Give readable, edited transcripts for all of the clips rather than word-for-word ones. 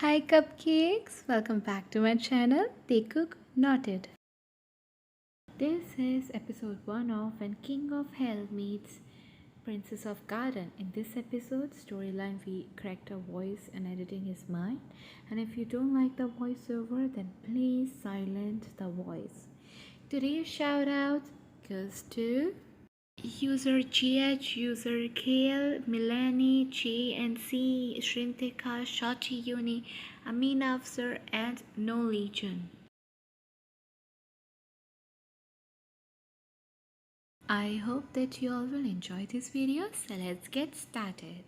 Hi cupcakes, welcome back to my channel Taekook Knotted. This is episode 1 of When King of Hell meets Princess of Garden. In this episode storyline we correct our voice and editing is mine, and if you don't like the voiceover then please silence the voice. Today's shout out goes to user GH, user KL, Milani, JNC, Shrintika, Shati Uni, Amin Afsar, and No Legion. I hope that you all will enjoy this video, so let's get started.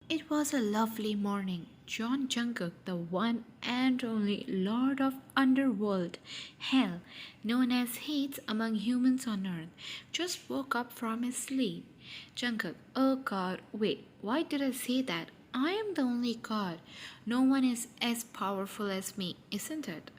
It was a lovely morning. Jungook, the one and only Lord of Underworld, hell, known as Hades among humans on Earth, just woke up from his sleep. Jungook, oh god, wait, why did I say that? I am the only god. No one is as powerful as me, isn't it?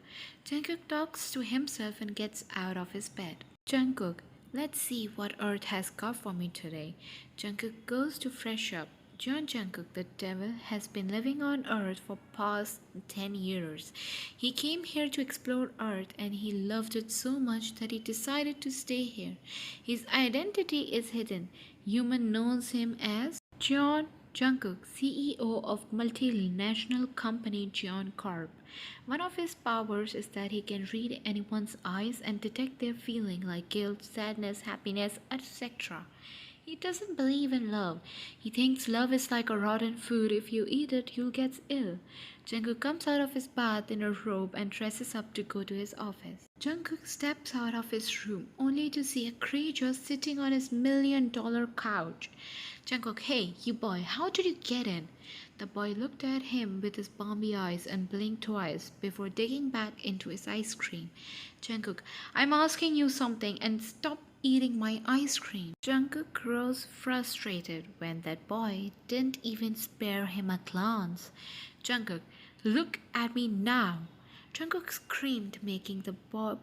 Jungook talks to himself and gets out of his bed. Jungook, let's see what Earth has got for me today. Jungook goes to fresh up. Jungook, the devil, has been living on Earth for past 10 years. He came here to explore Earth and he loved it so much that he decided to stay here. His identity is hidden. Human knows him as John Jungook, CEO of multinational company John Corp. One of his powers is that he can read anyone's eyes and detect their feeling like guilt, sadness, happiness, etc. He doesn't believe in love. He thinks love is like a rotten food. If you eat it, you'll get ill. Jungkook comes out of his bath in a robe and dresses up to go to his office. Jungkook steps out of his room only to see a creature sitting on his $1,000,000 couch. Jungkook, hey, you boy, how did you get in? The boy looked at him with his balmy eyes and blinked twice before digging back into his ice cream. Jungkook, I'm asking you something and stop eating my ice cream. Jungkook grows frustrated when that boy didn't even spare him a glance. Jungkook, look at me now. Jungkook screamed, making the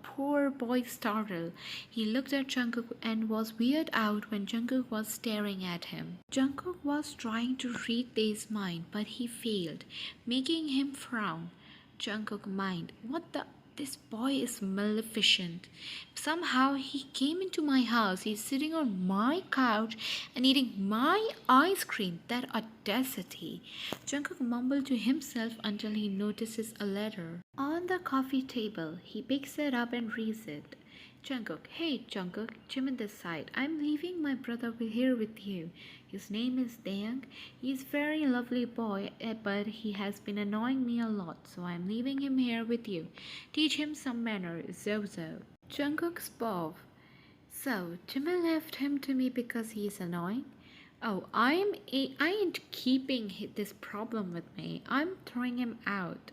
poor boy startle. He looked at Jungkook and was weirded out when Jungkook was staring at him. Jungkook was trying to read Tae's mind, but he failed, making him frown. Jungkook mind, what the? This boy is maleficent. Somehow he came into my house. He's sitting on my couch and eating my ice cream. That audacity. Jungkook mumbled to himself until he notices a letter on the coffee table. He picks it up and reads it. Jungkook, hey Jungkook, Jimin this side. I'm leaving my brother here with you. His name is Daeung. He's a very lovely boy, but he has been annoying me a lot, so I'm leaving him here with you. Teach him some manners, Zozo. Jungkook's bow. So, Jimin left him to me because he's annoying? Oh, I ain't keeping this problem with me. I'm throwing him out.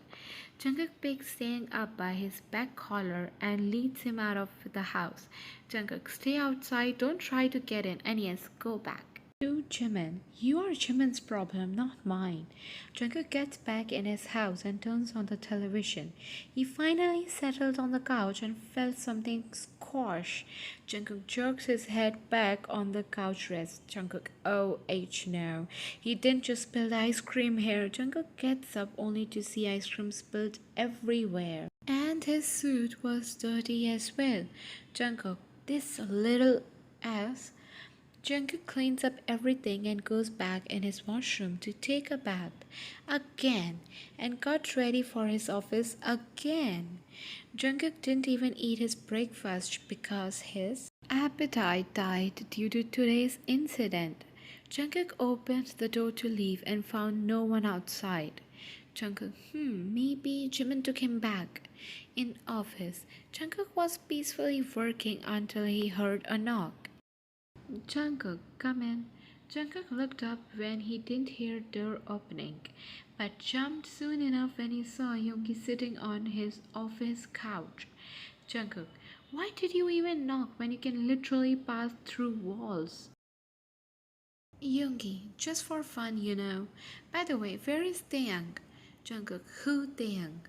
Jungkook picks Taehyung up by his back collar and leads him out of the house. Jungkook, stay outside, don't try to get in, and yes, go back. To Jimin, you are Jimin's problem, not mine. Jungkook gets back in his house and turns on the television. He finally settled on the couch and felt something squash. Jungkook jerks his head back on the couch rest. Jungkook, oh H no. He didn't just spill the ice cream here. Jungkook gets up only to see ice cream spilled everywhere. And his suit was dirty as well. Jungkook, this little ass. Jungook cleans up everything and goes back in his washroom to take a bath again and got ready for his office again. Jungook didn't even eat his breakfast because his appetite died due to today's incident. Jungook opened the door to leave and found no one outside. Jungkook, maybe Jimin took him back. In office, Jungkook was peacefully working until he heard a knock. Jungkook, come in. Jungkook looked up when he didn't hear door opening, but jumped soon enough when he saw Yungi sitting on his office couch. Jungkook, why did you even knock when you can literally pass through walls? Yungi, just for fun, you know. By the way, where is Taehyung? Jungkook, who Taehyung?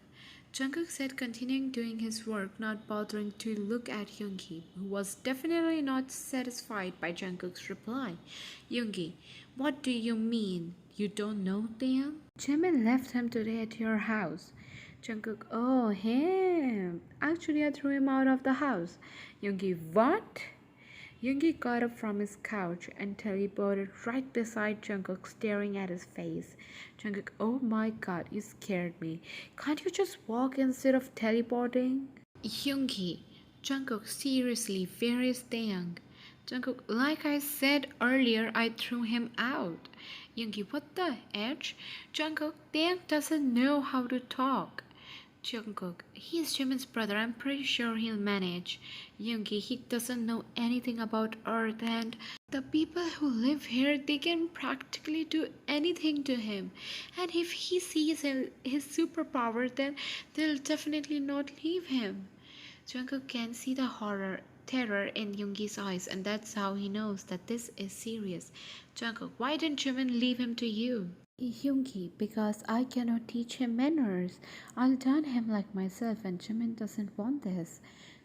Jungkook said, continuing doing his work, not bothering to look at Yungi, who was definitely not satisfied by Jungkook's reply. Yungi, what do you mean? You don't know Taehyung? Jimin left him today at your house. Jungkook, oh, him. Actually, I threw him out of the house. Yungi, what? Yungi got up from his couch and teleported right beside Jungkook, staring at his face. Jungkook, oh my god, you scared me. Can't you just walk instead of teleporting? Yungi, Jungkook, seriously, where is Taeyang? Jungkook, like I said earlier, I threw him out. Yungi, what the edge? Jungkook, Taeyang doesn't know how to talk. Jungook, he's Jimin's brother. I'm pretty sure he'll manage. Yungi, he doesn't know anything about Earth, and the people who live here, they can practically do anything to him. And if he sees his superpower, then they'll definitely not leave him. Jungkook can see the terror in Yoongi's eyes, and that's how he knows that this is serious. Jungkook, why didn't Jimin leave him to you? Yoongi, because I cannot teach him manners. I'll turn him like myself, and Jimin doesn't want this.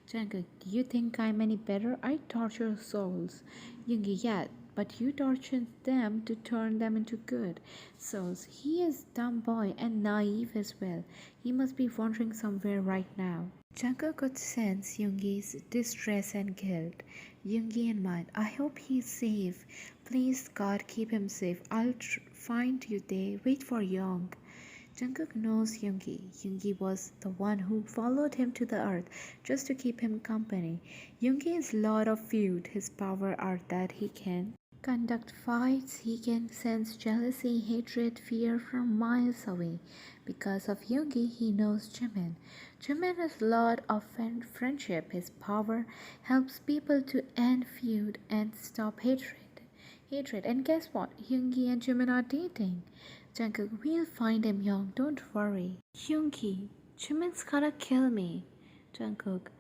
Jungkook, do you think I'm any better? I torture souls. Yoongi, yeah, but you torture them to turn them into good souls. He is dumb boy and naive as well. He must be wandering somewhere right now. Jungkook could sense Yoongi's distress and guilt. Yoongi in mind, I hope he's safe. Please, God, keep him safe. I'll find you there. Wait for Young. Jungkook knows Yoongi. Yoongi was the one who followed him to the earth just to keep him company. Yoongi is Lord of Feud. His power are that he can conduct fights, he can sense jealousy, hatred, fear from miles away. Because of Yungi, he knows Jimin. Jimin is Lord of Friendship. His power helps people to end feud and stop hatred. And guess what? Yungi and Jimin are dating. Jungkook, we'll find him, Young. Don't worry. Yungi, Jimin's gonna kill me. Jungkook,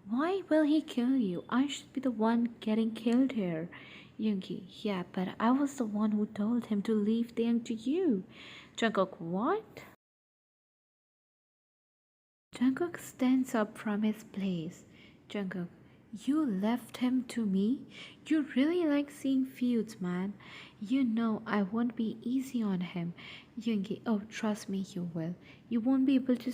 why will he kill you? I should be the one getting killed here. Yungi, yeah, but I was the one who told him to leave Taeyang to you. Jungkook, what? Jungkook stands up from his place. Jungkook, you left him to me? You really like seeing feuds, man. You know I won't be easy on him. Yungi, oh, trust me, you will. You won't be able to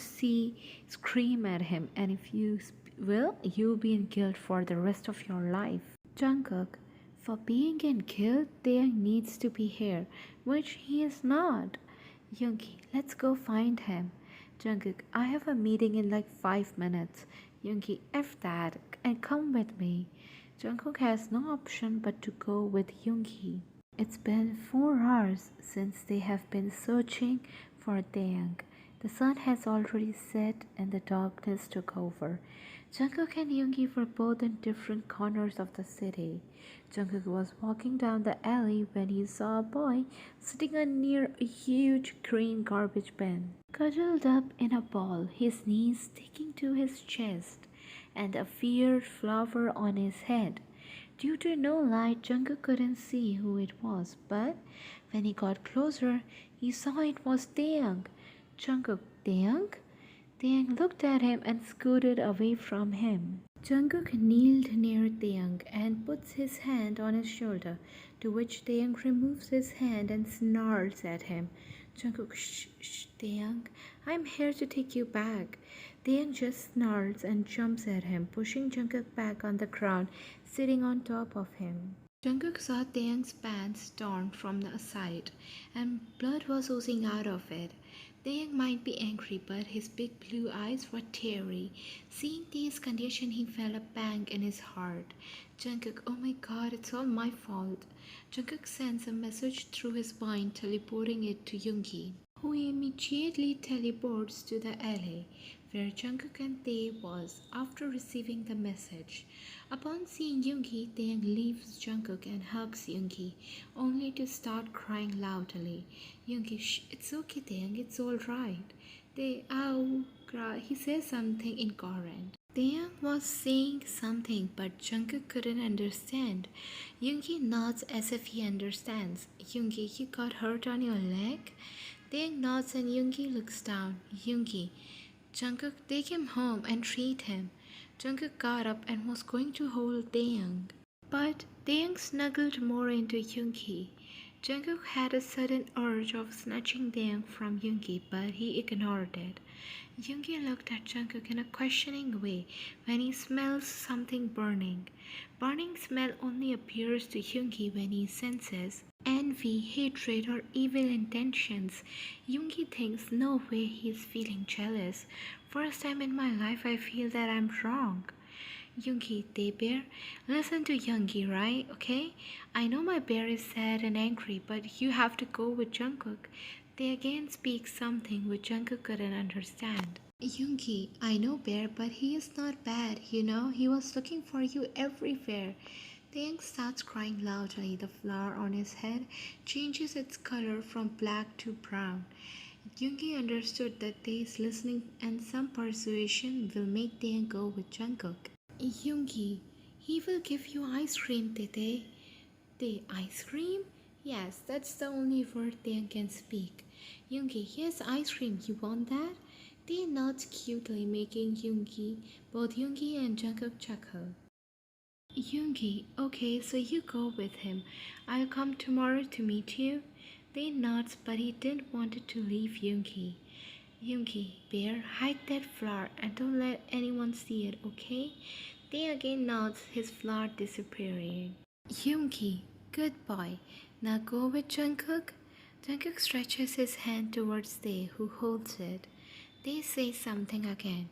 scream at him, and if you will, you'll be in guilt for the rest of your life. Jungkook, for being in guilt, Taeyang needs to be here, which he is not. Yungi, let's go find him. Jungkook, I have a meeting in like 5 minutes. Yungi, F that and come with me. Jungkook has no option but to go with Yoongi. It's been 4 hours since they have been searching for Taeyang. The sun has already set and the darkness took over. Jungkook and Yoongi were both in different corners of the city. Jungkook was walking down the alley when he saw a boy sitting near a huge green garbage bin, cuddled up in a ball, his knees sticking to his chest, and a weird flower on his head. Due to no light, Jungkook couldn't see who it was, but when he got closer, he saw it was Taeyang. Jungkook, Taeyang? Taeyang looked at him and scooted away from him. Jungkook kneeled near Taeyang and puts his hand on his shoulder, to which Taeyang removes his hand and snarls at him. Jungkook, shh, Taeyang, I'm here to take you back. Taeyang just snarls and jumps at him, pushing Jungkook back on the ground, sitting on top of him. Jungkook saw Taeyang's pants torn from the side, and blood was oozing out of it. Taeyang might be angry, but his big blue eyes were teary. Seeing Tae's condition, he felt a pang in his heart. Jungkook, oh my god, it's all my fault. Jungkook sends a message through his mind, teleporting it to Yungi, who immediately teleports to the alley where Jungkook and Tae was after receiving the message. Upon seeing Yungi, Taeyang leaves Jungkook and hugs Yungi, only to start crying loudly. Yungi, shh, it's okay, Taeyang, it's alright. Tae, ow, cry. He says something incoherent. Taeyang was saying something, but Jungkook couldn't understand. Yungi nods as if he understands. Yungi, you got hurt on your leg? Taeyang nods and Yungi looks down. Yungi, Jungkook, take him home and treat him. Jungkook got up and was going to hold Taeyang, but Taeyang snuggled more into Yungi. Jungkook had a sudden urge of snatching Taeyang from Yungi, but he ignored it. Yungi looked at Jungkook in a questioning way when he smells something burning. Burning smell only appears to Yungi when he senses envy, hatred, or evil intentions. Yungi thinks no way he is feeling jealous. First time in my life I feel that I'm wrong. Yungi, they bear, listen to Yungi, right? Okay? I know my bear is sad and angry, but you have to go with Jungkook. They again speak something which Jungkook couldn't understand. Yungi, I know bear, but he is not bad, you know? He was looking for you everywhere. Taeyang starts crying loudly. The flower on his head changes its color from black to brown. Yungi understood that Tae is listening and some persuasion will make Taeyang go with Jungkook. Yungi, he will give you ice cream, Tete. The ice cream? Yes, that's the only word Taeyang can speak. Yungi, here's ice cream. You want that? Tae nods cutely, making both Yungi and Jungkook chuckle. Yungi, okay, so you go with him. I'll come tomorrow to meet you. Tae nods, but he didn't want to leave Yungi. Yungi, bear, hide that flower and don't let anyone see it, okay? Tae again nods, his flower disappearing. Yungi, good boy. Now go with Jungkook. Jungkook stretches his hand towards Tae, who holds it. Tae says something again.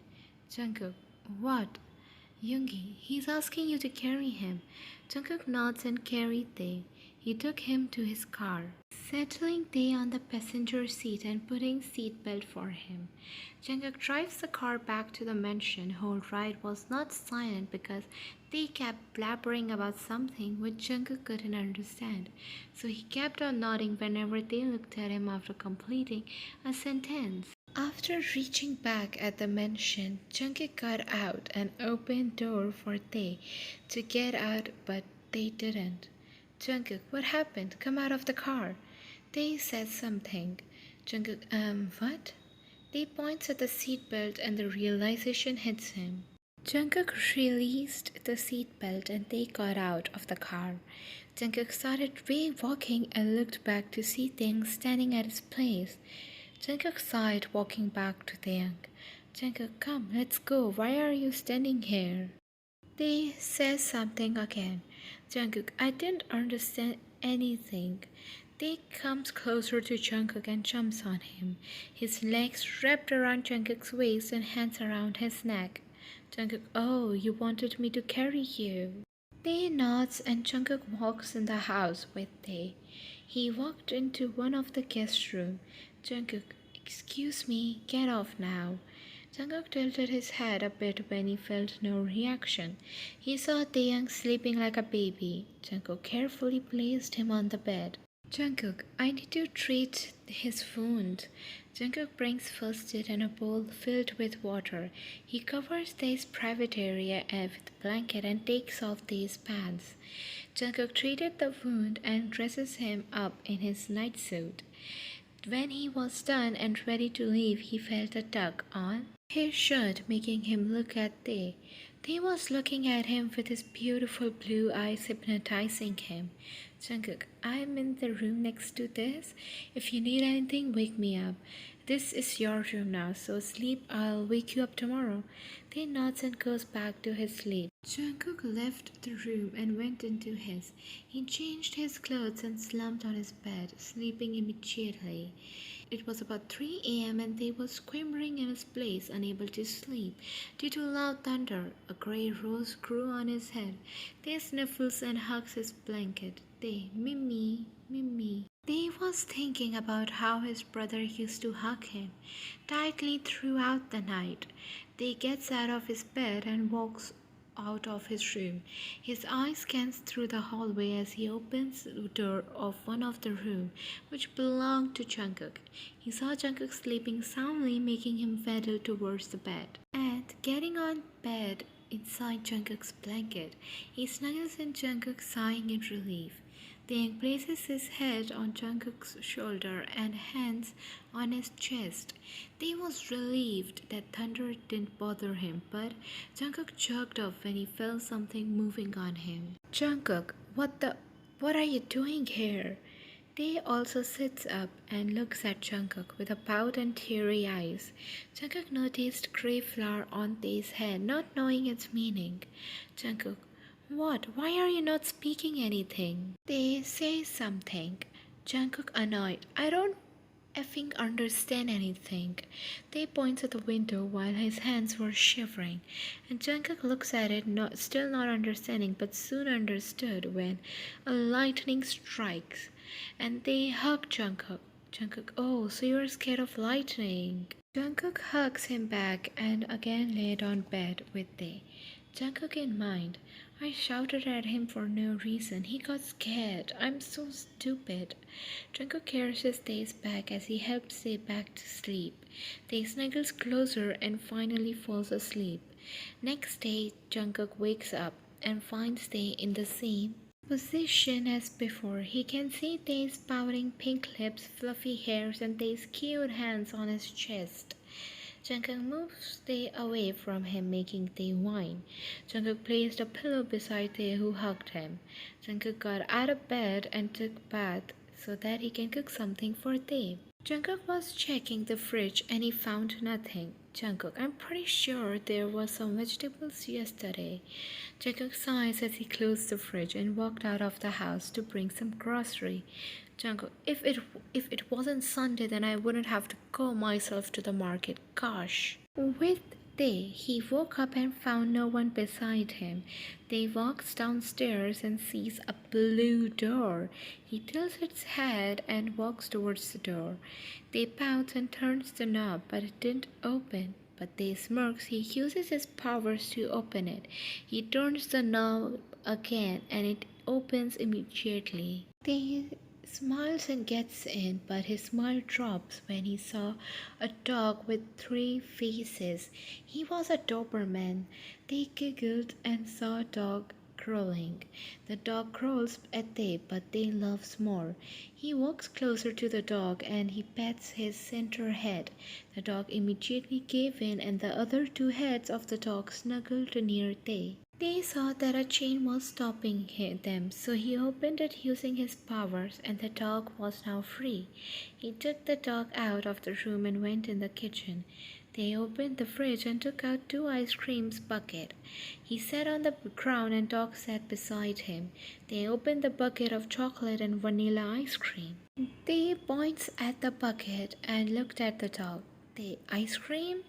Jungkook, what? Yungi, he's asking you to carry him. Jungkook nods and carried Tae. He took him to his car, settling Tae on the passenger seat and putting seatbelt for him. Jungkook drives the car back to the mansion. Whole ride was not silent because Tae kept blabbering about something which Jungkook couldn't understand. So he kept on nodding whenever Tae looked at him after completing a sentence. After reaching back at the mansion, Jungook got out an open door for Tae to get out, but they didn't. Jungook, what happened? Come out of the car. Tae said something. Jungook, what? Tae points at the seatbelt and the realization hits him. Jungkook released the seatbelt and they got out of the car. Jungkook started walking and looked back to see things standing at his place. Jungkook sighed, walking back to Taeyang. Jungkook, come, let's go. Why are you standing here? Tae says something again. Jungkook, I didn't understand anything. Tae comes closer to Jungkook and jumps on him. His legs wrapped around Jungkook's waist and hands around his neck. Jungkook, oh, you wanted me to carry you. Tae nods and Jungkook walks in the house with Tae. He walked into one of the guest rooms. Jungkook, excuse me, get off now. Jungkook tilted his head a bit when he felt no reaction. He saw Taeyang sleeping like a baby. Jungkook carefully placed him on the bed. Jungkook, I need to treat his wound. Jungkook brings first aid and a bowl filled with water. He covers Tae's private area with a blanket and takes off Tae's pants. Jungkook treated the wound and dresses him up in his night suit. When he was done and ready to leave, he felt a tug on his shirt, making him look at Tae. Tae was looking at him with his beautiful blue eyes hypnotizing him. Jungkook, I'm in the room next to this. If you need anything, wake me up. This is your room now, so sleep. I'll wake you up tomorrow. Tae nods and goes back to his sleep. Jungkook left the room and went into his. He changed his clothes and slumped on his bed, sleeping immediately. It was about 3 a.m. and Tae was quivering in his place, unable to sleep. Due to loud thunder, a grey rose grew on his head. Tae sniffles and hugs his blanket. Tae, Mimi, Mimi. Tae was thinking about how his brother used to hug him tightly throughout the night. Tae gets out of his bed and walks out of his room. His eye scans through the hallway as he opens the door of one of the rooms, which belonged to Jungkook. He saw Jungkook sleeping soundly, making him waddle towards the bed. And getting on bed inside Jungkook's blanket, he snuggles in Jungkook, sighing in relief. Taeyang places his head on Jungkook's shoulder and hands on his chest. Tae was relieved that thunder didn't bother him, but Jungkook jerked off when he felt something moving on him. Jungkook, what are you doing here? Tae Tae also sits up and looks at Jungkook with a pout and teary eyes. Jungkook noticed grey flower on Tae's head, not knowing its meaning. Jungkook, what? Why are you not speaking anything? Tae says something. Jungkook annoyed. I don't effing understand anything. They points at the window while his hands were shivering, and Jungkook looks at it, still not understanding, but soon understood when a lightning strikes, and they hug Jungkook. Jungkook, oh, so you're scared of lightning. Jungkook hugs him back and again laid on bed with Tae. Jungkook in mind. I shouted at him for no reason. He got scared. I'm so stupid. Jungkook carries Tae's back as he helps Tae back to sleep. Tae snuggles closer and finally falls asleep. Next day, Jungkook wakes up and finds Tae in the same position as before. He can see Tae's pouting pink lips, fluffy hairs, and Tae's cute hands on his chest. Jungkook moves Tae away from him, making Tae whine. Jungkook placed a pillow beside Tae, who hugged him. Jungkook got out of bed and took a bath so that he can cook something for Tae. Jungkook was checking the fridge and he found nothing. Jungkook, I'm pretty sure there was some vegetables yesterday. Jungkook sighs as he closed the fridge and walked out of the house to bring some grocery. Jungle, if it wasn't Sunday, then I wouldn't have to go myself to the market. Gosh. With Tae, he woke up and found no one beside him. Tae walks downstairs and sees a blue door. He tilts its head and walks towards the door. Tae pouts and turns the knob, but it didn't open. But Tae smirks. He uses his powers to open it. He turns the knob again and it opens immediately. Tae smiles and gets in, but his smile drops when he saw a dog with 3 faces. He was a Doberman. They giggled and saw a dog crawling. The dog crawls at Tae, but Tae loves more. He walks closer to the dog and he pets his center head. The dog immediately gave in and the other 2 heads of the dog snuggled near Tae. They saw that a chain was stopping them, so he opened it using his powers, and the dog was now free. He took the dog out of the room and went in the kitchen. They opened the fridge and took out 2 ice creams bucket. He sat on the ground and dog sat beside him. They opened the bucket of chocolate and vanilla ice cream. They points at the bucket and looked at the dog. The ice cream?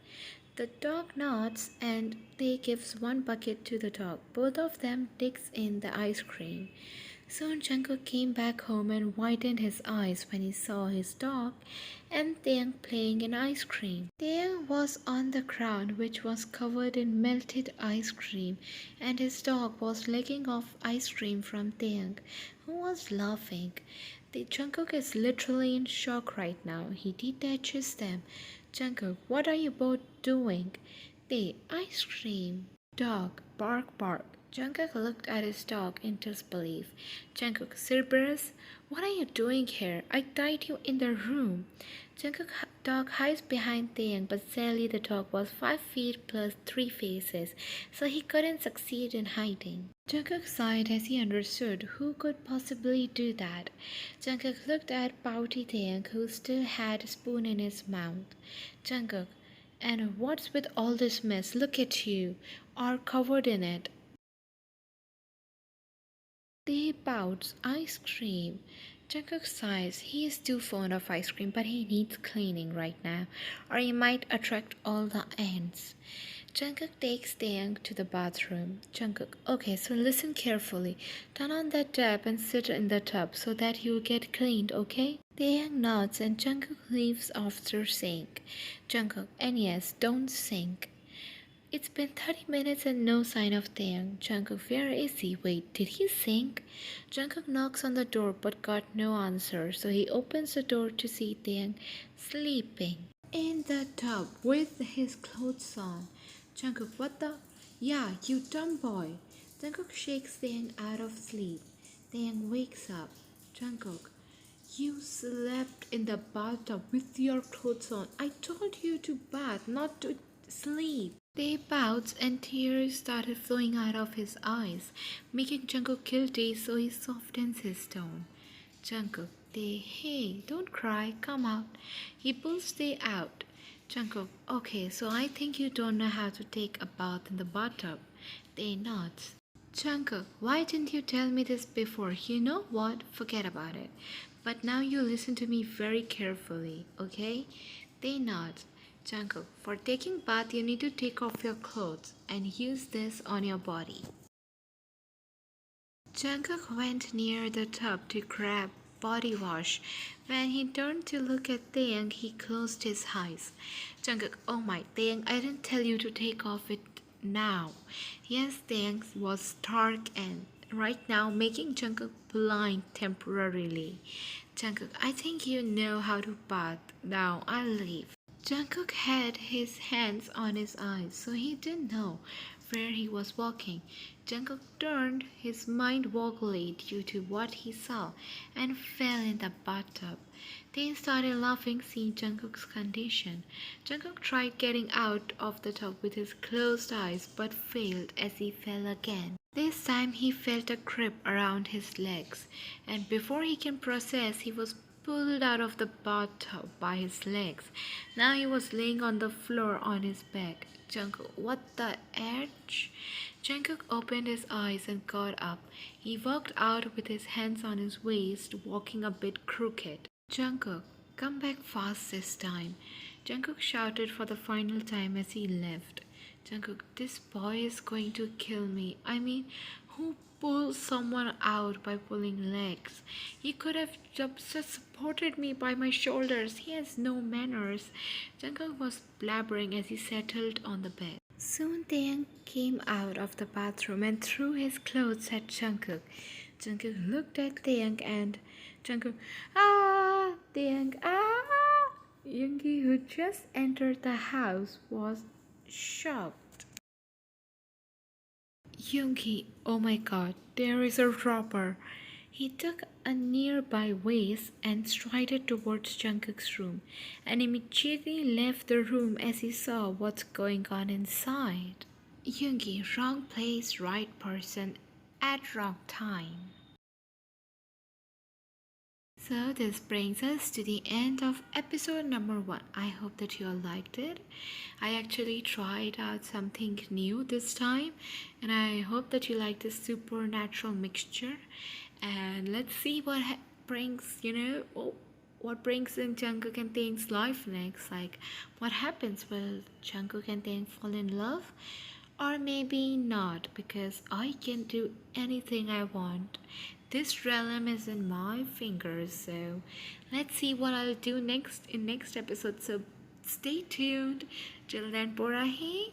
The dog nods and Tae gives 1 bucket to the dog. Both of them digs in the ice cream. Soon Jungook came back home and widened his eyes when he saw his dog and Taeyang playing in ice cream. Taeyang was on the ground which was covered in melted ice cream and his dog was licking off ice cream from Taeyang, who was laughing. The Jungkook is literally in shock right now. He detaches them. Jungkook, what are you both doing? Tae, ice cream. Dog, bark bark. Jungkook looked at his dog in disbelief. Jungkook, Cerberus, what are you doing here? I tied you in the room. Jungkook's dog hides behind Taeyang, but sadly the dog was 5 feet plus 3 faces, so he couldn't succeed in hiding. Jungkook sighed as he understood who could possibly do that. Jungkook looked at pouty Taeyang, who still had a spoon in his mouth. Jungkook, and what's with all this mess? Look at you, are covered in it. Tae pouts ice cream. Jungkook sighs. He is too fond of ice cream, but he needs cleaning right now, or he might attract all the ants. Jungkook takes Taeyang to the bathroom. Jungkook, okay, so listen carefully. Turn on that tap and sit in the tub so that you'll get cleaned, okay? Taeyang nods and Jungkook leaves after saying, Jungkook, and yes, don't sink. It's been 30 minutes and no sign of Taeyang. Jungkook, where is he? Wait, did he sink? Jungkook knocks on the door but got no answer, so he opens the door to see Taeyang sleeping in the tub with his clothes on. Jungkook, what the? Yeah, you dumb boy. Jungkook shakes Taeyang out of sleep. Taeyang wakes up. Jungkook, you slept in the bathtub with your clothes on. I told you to bath, not to sleep. Tae pouts and tears started flowing out of his eyes, making Jungkook guilty, so he softens his tone. Jungkook, Hey, don't cry, come out. He pulls Tae out. Jungkook, okay, so I think you don't know how to take a bath in the bathtub. Tae nods. Jungkook, why didn't you tell me this before? You know what? Forget about it. But now you listen to me very carefully, okay? They nod. Jungkook, for taking bath you need to take off your clothes and use this on your body. Jungkook went near the tub to grab body wash. When he turned to look at Taeyang, he closed his eyes. Jungkook, oh my, Taeyang, I didn't tell you to take off it now. Yes, Taeyang was stark and right now making Jungkook blind temporarily. Jungkook, I think you know how to bath. Now I'll leave. Jungkook had his hands on his eyes, so he didn't know where he was walking. Jungkook turned, his mind woggly due to what he saw, and fell in the bathtub. They started laughing seeing Jungkook's condition. Jungkook tried getting out of the tub with his closed eyes but failed as he fell again. This time he felt a grip around his legs, and before he can process, he was pulled out of the bathtub by his legs. Now he was laying on the floor on his back. Jungkook, what the edge? Jungkook opened his eyes and got up. He walked out with his hands on his waist, walking a bit crooked. Jungkook, come back fast this time. Jungkook shouted for the final time as he left. Jungkook, this boy is going to kill me. I mean, who pulls someone out by pulling legs? He could have just supported me by my shoulders. He has no manners. Jungkook was blabbering as he settled on the bed. Soon Taeyang came out of the bathroom and threw his clothes at Jungkook. Jungkook looked at Taeyang and Jungkook, ah! Taeyang, ah! Yungi, who just entered the house, was shocked. Yungi, oh my god, there is a robber. He took a nearby vase and strided towards Jungkook's room and immediately left the room as he saw what's going on inside. Yungi, wrong place, right person, at wrong time. So this brings us to the end of episode number 1. I hope that you all liked it. I actually tried out something new this time and I hope that you like this supernatural mixture. And let's see what brings, what brings in Jungkook and Tae's life next. Like, what happens? Will Jungkook and Tae fall in love? Or maybe not, because I can do anything I want. This realm is in my fingers, so let's see what I'll do next in next episode. So stay tuned. Till then, Borahi.